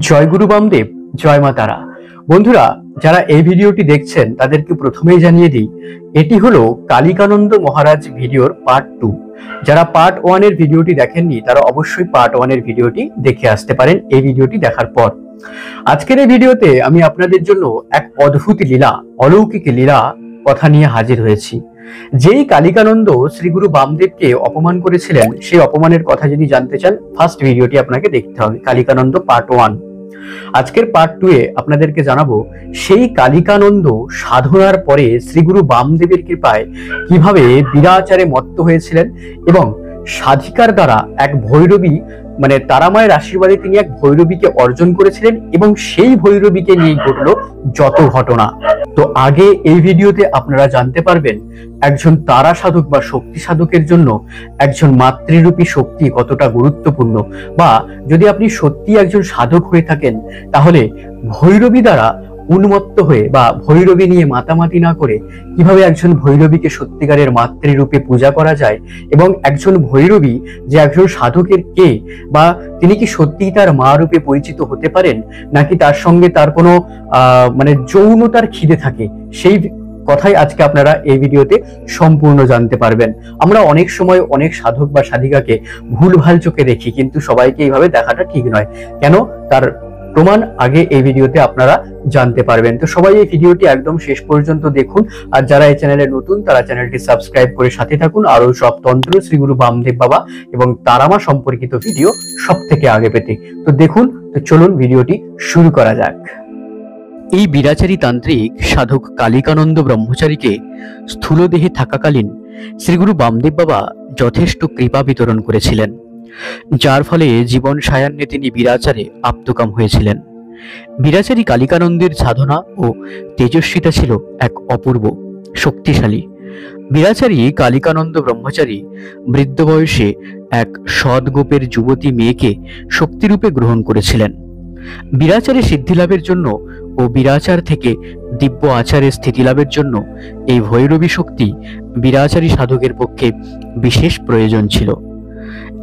জয় গুরু বামদেব, জয় মা তারা। বন্ধুরা, যারা এই ভিডিওটি দেখছেন তাদেরকে প্রথমেই জানিয়ে দিই, এটি হলো কালিকানন্দ মহারাজ ভিডিওর পার্ট 2। যারা পার্ট 1 এর ভিডিওটি দেখেননি তারা অবশ্যই পার্ট 1 এর ভিডিওটি দেখে আসতে পারেন এই ভিডিওটি দেখার পর। আজকের এই ভিডিওতে আমি আপনাদের জন্য এক অদ্ভুত লীলা, অলৌকিক লীলা কথা নিয়ে হাজির হয়েছি। যেই কালিকানন্দ শ্রী গুরু বামদেবকে অপমান করেছিলেন, সেই অপমানের কথা যদি জানতে চান ফার্স্ট ভিডিওটি আপনাকে দেখতে হবে, কালিকানন্দ পার্ট 1। আজকের পার্ট 2 এ আপনাদেরকে জানাবো সেই কালিকানন্দ সাধনার পরে শ্রী গুরু বামদেবের কৃপায় কিভাবে বিরাচারে মত্ত হয়েছিলেন এবং সাধিকার দ্বারা এক ভৈরবী, মানে তারামায়ের আশীর্বাদে তিনি এক ভৈরবীকে অর্জন করেছিলেন এবং সেই ভৈরবীকে নিয়ে ঘটলো যত ঘটনা। তো আগে এই ভিডিওতে আপনারা জানতে পারবেন একজন তারা সাধক বা শক্তি সাধকের জন্য একজন মাতৃরূপী শক্তি কতটা গুরুত্বপূর্ণ, বা যদি আপনি সত্যি একজন সাধক হয়ে থাকেন তাহলে ভৈরবী দ্বারা উন্মত্ত হয়ে বা ভৈরবী নিয়ে মাতামাতি না করে কিভাবে একজন ভৈরবীকে সত্যিকারের মাতৃরূপে পূজা করা যায়, এবং একজন ভৈরবী যে একজন সাধকের কে, বা তিনি কি সত্যিই তার মা রূপে পরিচিত হতে পারেন নাকি তার সঙ্গে তার কোনো মানে যৌনতার খিদে থাকে, সেই কথাই আজকে আপনারা এই ভিডিওতে সম্পূর্ণ জানতে পারবেন। আমরা অনেক সময় অনেক সাধক বা সাধিকাকে ভুলভাল চোখে দেখি, কিন্তু সবাইকে এইভাবে দেখাটা ঠিক নয়। কেন, তার প্রমাণ আগে এই ভিডিওতে আপনারা জানতে পারবেন। তো সবাই এই ভিডিওটি একদম শেষ পর্যন্ত দেখুন, আর যারা এই চ্যানেলে নতুন তারা চ্যানেলটি সাবস্ক্রাইব করে সাথে থাকুন আরো সব তন্ত্র শ্রী গুরু বামদেব বাবা এবং তারামা সম্পর্কিত ভিডিও সব থেকে আগে পেতে। তো দেখুন, তো চলুন ভিডিওটি শুরু করা যাক। এই বিরাচারী তান্ত্রিক সাধক কালিকানন্দ ব্রহ্মচারীকে স্থূল দেহে থাকাকালীন শ্রীগুরু বামদেব বাবা যথেষ্ট কৃপা বিতরণ করেছিলেন, যার ফলে জীবন সায়ান্নে তিনি বিরাচারে আপ্তকাম হয়েছিলেন। বিরাচারী কালিকানন্দের সাধনা ও তেজস্বিতা ছিল এক অপূর্ব, শক্তিশালী। বিরাচারী কালিকানন্দ ব্রহ্মচারী বৃদ্ধ বয়সে এক সদ্গোপের যুবতী মেয়েকে শক্তিরূপে গ্রহণ করেছিলেন। বিরাচারে সিদ্ধি লাভের জন্য ও বিরাচার থেকে দিব্য আচারে স্থিতি লাভের জন্য এই ভৈরবী শক্তি বিরাচারী সাধকের পক্ষে বিশেষ প্রয়োজন ছিল।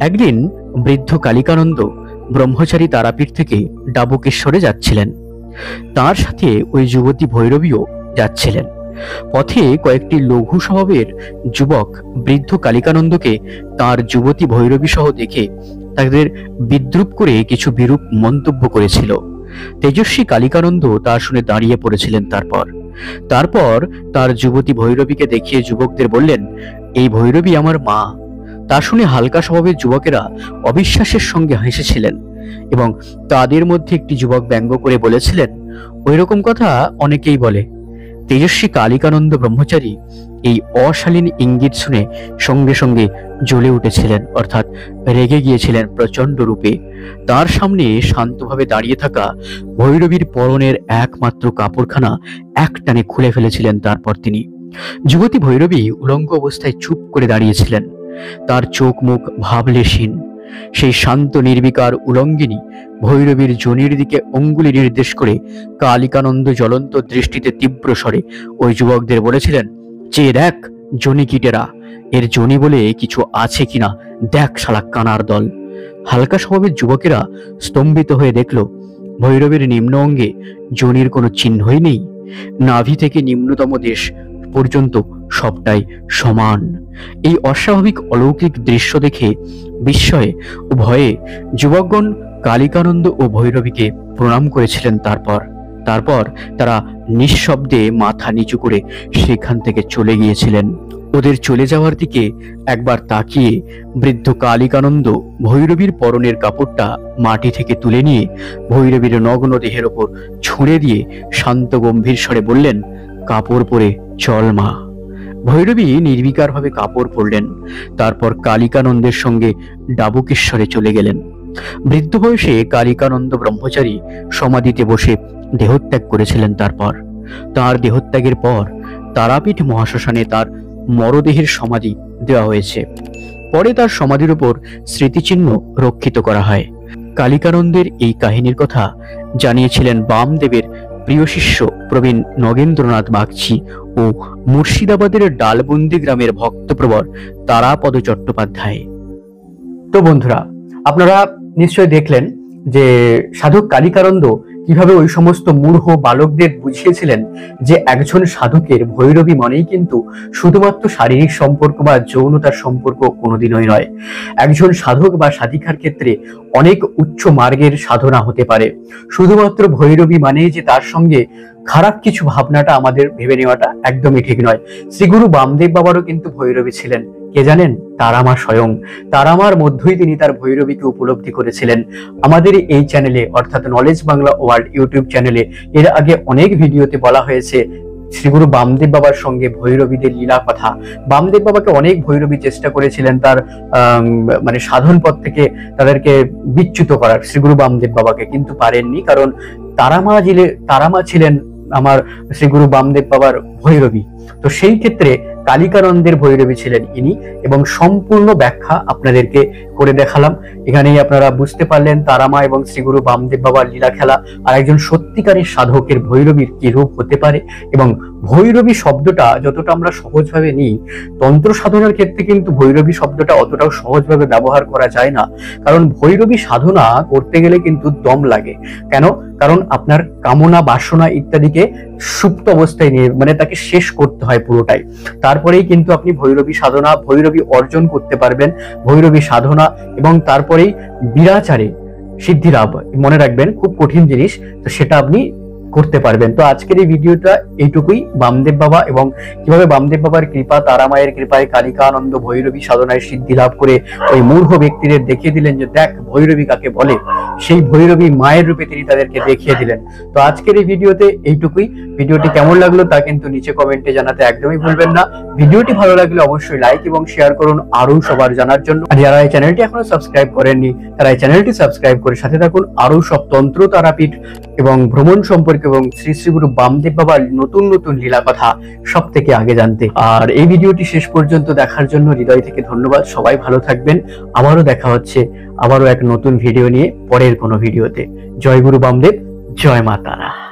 একদিন বৃদ্ধ কালিকানন্দ ব্রহ্মচারী তারাপীঠ থেকে ডাবুকেশ্বরে যাচ্ছিলেন। তার সাথে ওই যুবতী ভৈরবীও যাচ্ছিলেন। পথে কয়েকটি লঘু স্বভাবের যুবক বৃদ্ধ কালিকানন্দকে তার যুবতী ভৈরবী সহ দেখে তাদের বিদ্রুপ করে কিছু বিরূপ মন্তব্য করেছিল। তেজস্বী কালিকানন্দ তা শুনে দাঁড়িয়ে পড়েছিলেন। তারপর তার যুবতী ভৈরবীকে দেখিয়ে যুবকদের বললেন, এই ভৈরবী আমার মা। তা শুনে হালকা স্বভাবের যুবকেরা অবিশ্বাসের সঙ্গে হেসেছিলেন এবং তাদের মধ্যে একটি যুবক ব্যঙ্গ করে বলেছিলেন, ওই রকম কথা অনেকেই বলে। তেজস্বী কালিকানন্দ ব্রহ্মচারী এই অশালীন ইঙ্গিত শুনে সঙ্গে সঙ্গে জ্বলে উঠেছিলেন, অর্থাৎ রেগে গিয়েছিলেন প্রচন্ড রূপে। তার সামনে শান্তভাবে দাঁড়িয়ে থাকা ভৈরবীর পরনের একমাত্র কাপড়খানা একটানে খুলে ফেলেছিলেন। তারপর তিনি, যুবতী ভৈরবী উলঙ্গ অবস্থায় চুপ করে দাঁড়িয়েছিলেন, তার চোখ মুখ ভাবলেশহীন। সেই শান্ত নির্বিকার উলঙ্গিনী ভৈরবীর যোনির দিকে অঙ্গুলি নির্দেশ করে কালিকানন্দ জ্বলন্ত দৃষ্টিতে তীব্র স্বরে ওই যুবকদের বলেছিলেন, চেয়ে দেখ যোনি কিটেরা, এর যোনি বলে কিছু আছে কিনা দেখ শালা কানার দল। হালকা স্বভাবের যুবকেরা স্তম্ভিত হয়ে দেখল ভৈরবীর নিম্ন অঙ্গে যোনির কোনো চিহ্নই নেই। নাভি থেকে নিম্নতম দেশ পর্যন্ত সবটাই সমান। এই অস্বাভাবিক অলৌকিক দৃশ্য দেখে বিস্ময়ে ও ভয়ে যুবকগণ কালিকানন্দ ও ভৈরবীকে প্রণাম করেছিলেন। তারপর তারা নিঃশব্দে মাথা নিচু করে সেখান থেকে চলে গিয়েছিলেন। ওদের চলে যাওয়ার দিকে একবার তাকিয়ে বৃদ্ধ কালিকানন্দ ভৈরবীর পরনের কাপড়টা মাটি থেকে তুলে নিয়ে ভৈরবীর নগ্ন দেহের ওপর ছুঁড়ে দিয়ে শান্ত গম্ভীর স্বরে বললেন, কাপড় পরে চল মা। ভৈরবী নির্বিকারভাবে কাপড় পরলেন। তারপর কালিকানন্দের সঙ্গে ডাবুকেশ্বরে চলে গেলেন। বৃদ্ধ বয়সে কালিকানন্দ ব্রহ্মচারী সমাধিতে বসে দেহত্যাগ করেছিলেন। তারপর তার দেহত্যাগের পর তারাপীঠ মহাশ্মশানে তার মরদেহের সমাধি দেওয়া হয়েছে। পরে তার সমাধির উপর স্মৃতিচিহ্ন রক্ষিত করা হয়। কালিকানন্দের এই কাহিনীর কথা জানিয়েছিলেন বামদেবের প্রিয় শিষ্য প্রবীণ নগেন্দ্রনাথ বাগচি ও মুর্শিদাবাদের ডালবন্দি গ্রামের ভক্তপ্রবর তারাপদ চট্টোপাধ্যায়। তো বন্ধুরা, আপনারা নিশ্চয় দেখলেন যে সাধক কালিকানন্দ কিভাবে ওই সমস্ত মূঢ় বালকদের বুঝিয়েছিলেন যে একজন সাধকের ভৈরবী মনেই কিন্তু শুধুমাত্র শারীরিক সম্পর্ক বা যৌনতার সম্পর্ক কোনোদিনই নয়। একজন সাধক বা সাধিকার ক্ষেত্রে অনেক উচ্চ মার্গের সাধনা হতে পারে। শুধুমাত্র ভৈরবী মানেই যে তার সঙ্গে খারাপ কিছু ভাবনাটা আমাদের ভেবে নেওয়াটা একদমই ঠিক নয়। শ্রীগুরু বামদেব বাবারও কিন্তু ভৈরবী ছিলেন। কে জানেন? তারামা স্বয়ং। তারামার মধ্যেই তিনি তার ভৈরবীকে উপলব্ধি করেছিলেন। আমাদের এই চ্যানেলে অর্থাৎ নলেজ বাংলা ওয়ার্ল্ড ইউটিউব চ্যানেলে এর আগে অনেক ভিডিওতে বলা হয়েছে শ্রীগুরু বামদেব বাবার সঙ্গে ভৈরবীদের লীলা কথা। বামদেব বাবাকে অনেক ভৈরবী চেষ্টা করেছিলেন তার মানে সাধন পথ থেকে তাদেরকে বিচ্যুত করার, শ্রীগুরু বামদেব বাবাকে, কিন্তু পারেননি। কারণ তারামা ছিলেন আমার শ্রীগুরু বামদেব বাবার ভৈরবী। তো সেই ক্ষেত্রে কালিকানন্দের ভৈরবী ছিলেন ইনি, এবং সম্পূর্ণ ব্যাখ্যা আপনাদেরকে করে দেখালাম। এখানেই আপনারা বুঝতে পারলেন তারামা এবং শ্রীগুরু বামদেব বাবার লীলা খেলা আর একজন সত্যিকারের সাধকের ভৈরবীর কি রূপ হতে পারে। এবং ভৈরবী শব্দটা যতটা আমরা সহজভাবে নিই, তন্ত্র সাধনার ক্ষেত্রে কিন্তু ভৈরবী শব্দটা অতটাও সহজভাবে ব্যবহার করা যায় না। কারণ ভৈরবী সাধনা করতে গেলে কিন্তু দম লাগে। কেন? কারণ আপনার কামনা বাসনা ইত্যাদিকে সুপ্ত অবস্থায় নিয়ে মানে তাকে শেষ করতে হয় পুরোটাই। তারপরেই কিন্তু আপনি ভৈরবী সাধনা, ভৈরবী অর্জন করতে পারবেন, ভৈরবী সাধনা, এবং তারপরেই বিরাচারে সিদ্ধি লাভ। মনে রাখবেন, খুব কঠিন জিনিস, তো সেটা আপনি করতে পারবেন। তো আজকের এই ভিডিওটা এইটুকুই। বামদেব বাবা এবং কিভাবে বামদেব বাবার কৃপা, তারামায়ের কৃপায় কালিকানন্দ ভৈরবী সাধনায় সিদ্ধি লাভ করে ওই মূর্খ ব্যক্তিদের দেখিয়ে দিলেন যে দেখ ভৈরবী কাকে বলে, সেই ভৈরবী মায়ের রূপে তিনি তাদেরকে দেখিয়ে দিলেন। তো আজকের এই ভিডিওতে এইটুকুই। ভিডিওটি কেমন লাগলো তা কিন্তু নিচে কমেন্টে জানাতে একদমই ভুলবেন না। ভিডিওটি ভালো লাগলে অবশ্যই লাইক এবং শেয়ার করুন আরো সবার জানার জন্য। আর যারা এই চ্যানেলটি এখনো সাবস্ক্রাইব করেননি তারা এই চ্যানেলটি সাবস্ক্রাইব করে সাথে থাকুন আরো সব তন্ত্র, তারাপীঠ এবং ভ্রমণ সম্পর্কে এবং শ্রী শ্রী গুরু বামদেব বাবার নতুন নতুন লীলা কথা সব থেকে আগে জানতে। আর এই ভিডিওটি শেষ পর্যন্ত দেখার জন্য হৃদয় থেকে ধন্যবাদ। সবাই ভালো থাকবেন। আবারও দেখা হচ্ছে আবারও এক নতুন ভিডিও নিয়ে পরের কোনো ভিডিওতে। জয় গুরু বামদেব, জয় মা তারা।